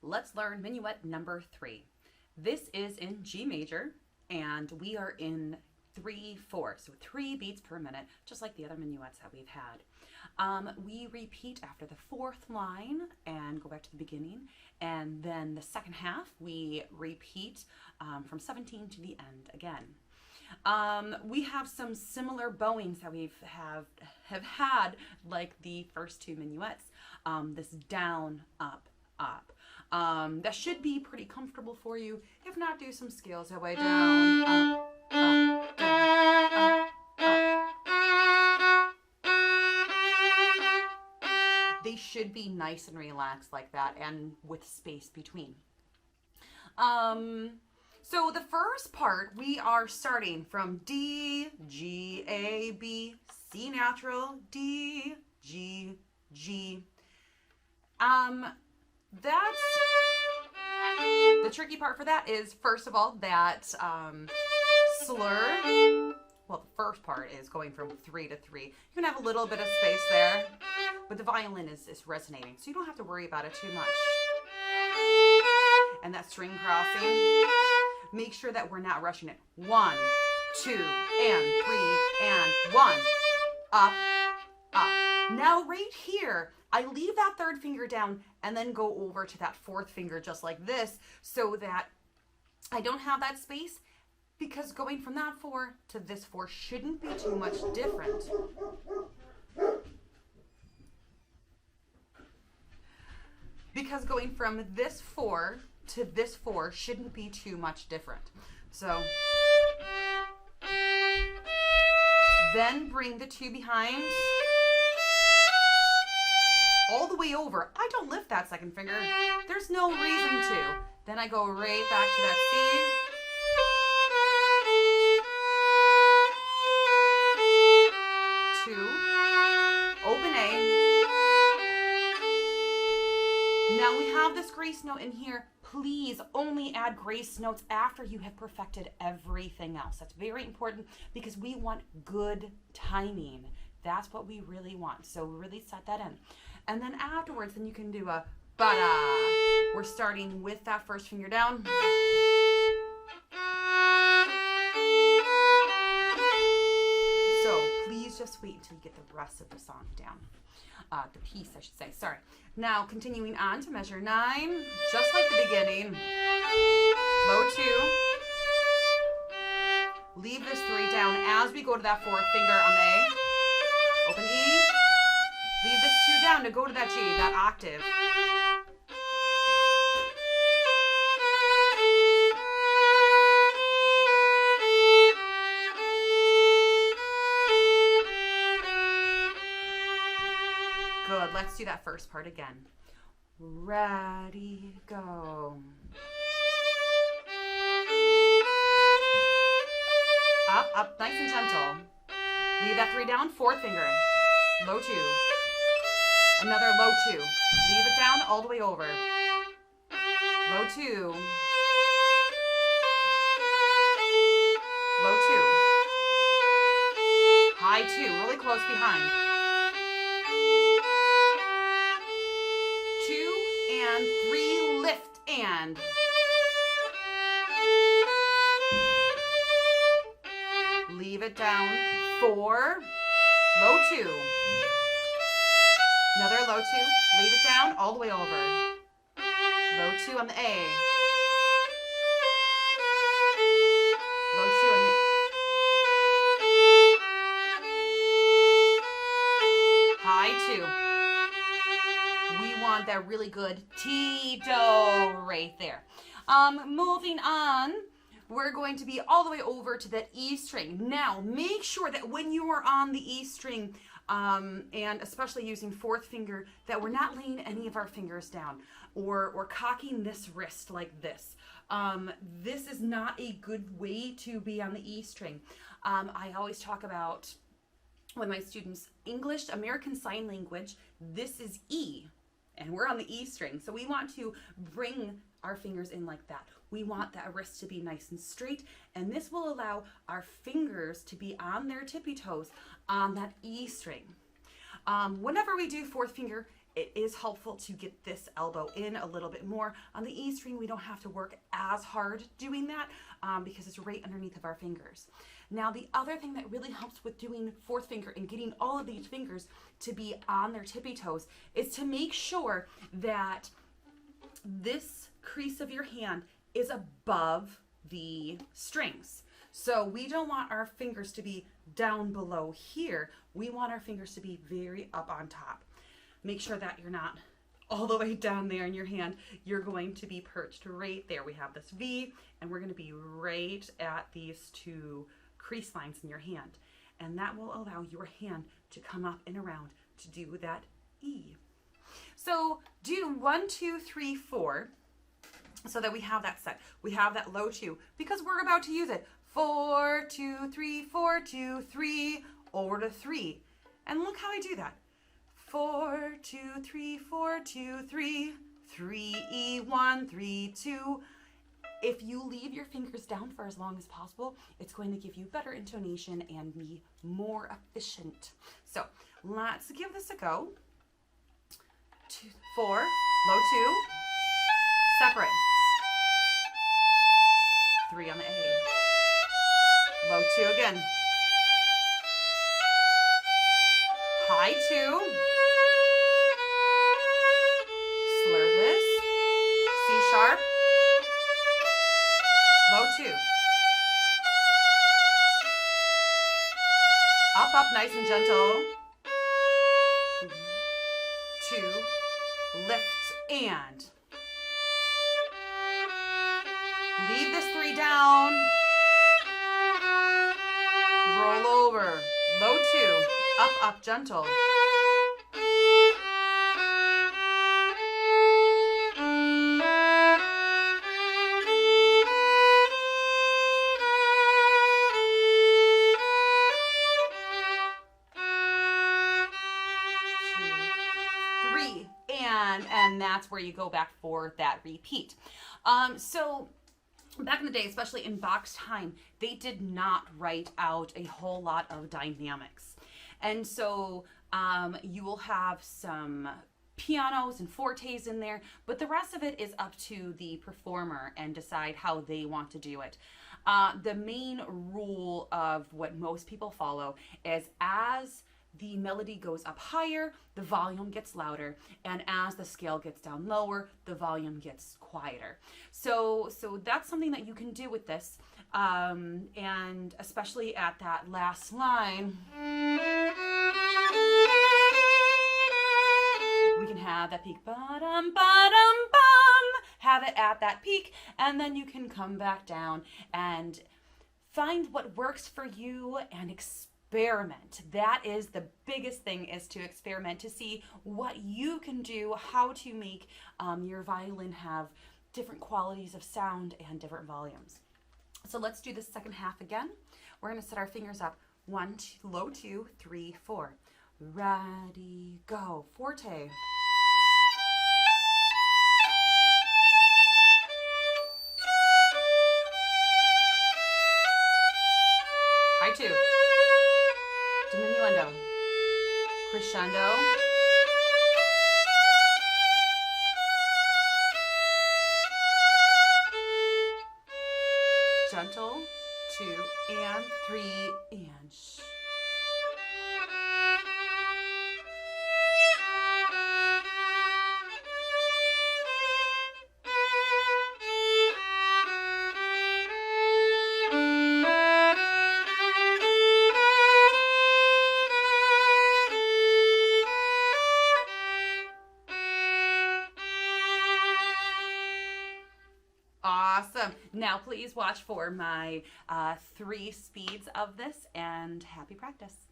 let's learn minuet number 3. This is in G major, and we are in 3/4, so 3 beats per minute, just like the other minuets that we've had. We repeat after the 4th line and go back to the beginning, and then the second half we repeat from 17 to the end again. We have some similar bowings that have had like the first 2 minuets. This down, up, up. That should be pretty comfortable for you. If not, do some scales that way. Down, up, up, down, up, up. They should be nice and relaxed like that, and with space between. So the first part, we are starting from D, G, A, B, C natural, D, G, G. That's the tricky part for that is, first of all, that slur. Well, the first part is going from 3 to 3. You can have a little bit of space there, but the violin is resonating, so you don't have to worry about it too much. And that string crossing, make sure that we're not rushing it. 1, 2, and 3, and 1. Up, up. Now right here, I leave that 3rd finger down and then go over to that 4th finger just like this, so that I don't have that space, because going from that 4 to this 4 shouldn't be too much different. Because going from this 4 to this 4 shouldn't be too much different. So then bring the 2 behind all the way over. I don't lift that 2nd finger. There's no reason to. Then I go right back to that C. Open A. Now we have this grace note in here. Please only add grace notes after you have perfected everything else. That's very important because we want good timing. That's what we really want. So really set that in. And then afterwards, then you can do a ba-da. We're starting with that 1st finger down. So please just wait until you get the rest of the song down. The piece, I should say. Sorry. Now continuing on to measure 9, just like the beginning. Low 2. Leave this 3 down as we go to that 4th finger on the A. Open E. Leave this 2 down to go to that G, that octave. Good, let's do that first part again. Ready, go. Up, up, nice and gentle. Leave that 3 down, 4th finger. Low 2. Another low 2. Leave it down all the way over. Low 2. Low 2. High 2, really close behind. 2 and 3, lift and. Leave it down. 4, low 2. Another low 2, leave it down all the way over. Low 2 on the A. Low 2 on the high 2. We want that really good T-do right there. Moving on, we're going to be all the way over to that E string. Now, make sure that when you are on the E string, and especially using 4th finger, that we're not laying any of our fingers down or cocking this wrist like this. This is not a good way to be on the E string. I always talk about, with my students, English, American Sign Language, this is E, and we're on the E string. So we want to bring our fingers in like that. We want that wrist to be nice and straight, and this will allow our fingers to be on their tippy toes on that E string. Whenever we do 4th finger, it is helpful to get this elbow in a little bit more. On the E string, we don't have to work as hard doing that because it's right underneath of our fingers. Now, the other thing that really helps with doing fourth finger and getting all of these fingers to be on their tippy toes is to make sure that this crease of your hand is above the strings. So we don't want our fingers to be down below here. We want our fingers to be very up on top. Make sure that you're not all the way down there in your hand. You're going to be perched right there. We have this V, and we're going to be right at these two crease lines in your hand. And that will allow your hand to come up and around to do that E. So do 1, 2, 3, 4, so that we have that set. We have that low 2 because we're about to use it. 4, 2, 3, 4, 2, 3, over to 3. And look how I do that. 4, 2, 3, 4, 2, 3, 3, E, 1, 3, 2. If you leave your fingers down for as long as possible, it's going to give you better intonation and be more efficient. So let's give this a go. 2, 4, low 2, separate. 3 on the A. Low 2 again. High 2. Slur this. C sharp. Low 2. Up, up, nice and gentle. 2. Lift and. Leave this 3 down. Roll over. Low 2. Up, up, gentle. And that's where you go back for that repeat. So back in the day, especially in Bach's time, they did not write out a whole lot of dynamics. And so you will have some pianos and fortes in there, but the rest of it is up to the performer and decide how they want to do it. The main rule of what most people follow is as the melody goes up higher, the volume gets louder, and as the scale gets down lower, the volume gets quieter. So that's something that you can do with this, and especially at that last line, we can have that peak, ba-dum, ba-dum, bum, have it at that peak, and then you can come back down and find what works for you and experiment. That is the biggest thing, is to experiment, to see what you can do, how to make your violin have different qualities of sound and different volumes. So let's do the second half again. We're going to set our fingers up. 1, 2, low 2, 3, 4. Ready, go. Forte. High 2. Diminuendo. Crescendo. Gentle. 2 and 3 and shh. Awesome. Now please watch for my 3 speeds of this, and happy practice.